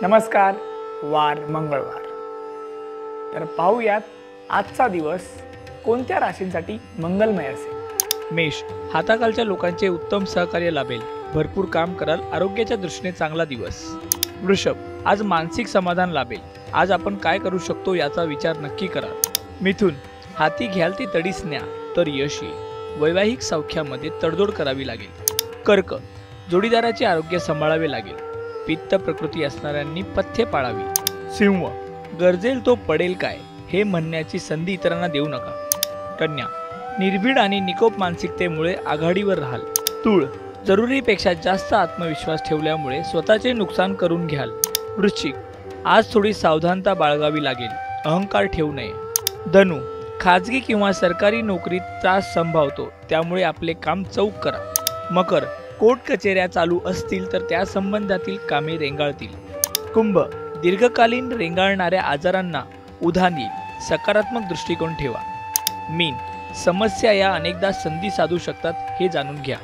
नमस्कार. वार मंगळवार. तर पाहूयात आजचा दिवस कोणत्या राशींसाठी मंगलमय असेल. मेष, हाताखालच्या लोकांचे उत्तम सहकार्य लाभेल. भरपूर काम कराल. आरोग्याच्या दृष्टीने चांगला दिवस. वृषभ, आज मानसिक समाधान लाभेल. आज आपण काय करू शकतो याचा विचार नक्की करा. मिथुन, हाती घ्याल ती तडीच न्या तर यश येईल. वैवाहिक सौख्यामध्ये तडजोड करावी लागेल. कर्क, जोडीदाराचे आरोग्य सांभाळावे लागेल. पित्त प्रकृती असणाऱ्यांनी पथ्य पाळावी. सिंह, गरजेल तो पडेल काय हे म्हणण्याची संधी इतरांना देऊ नका. कन्या, निर्भीड आणि निकोप मानसिकतेमुळे आघाडीवर राहाल. तूळ, जरुरीपेक्षा जास्त आत्मविश्वास ठेवल्यामुळे स्वतःचे नुकसान करून घ्याल. वृश्चिक, आज थोडी सावधानता बाळगावी लागेल. अहंकार ठेवू नये. धनु, खाजगी किंवा सरकारी नोकरीत त्रास संभावतो, त्यामुळे आपले काम चौक करा. मकर, कोर्ट कचेऱ्या चालू असतील तर त्या संबंधातील कामे रेंगाळतील. कुंभ, दीर्घकालीन रेंगाळणाऱ्या आजारांना उधाण येईल. सकारात्मक दृष्टिकोन ठेवा. मीन, समस्या या अनेकदा संधी साधू शकतात हे जाणून घ्या.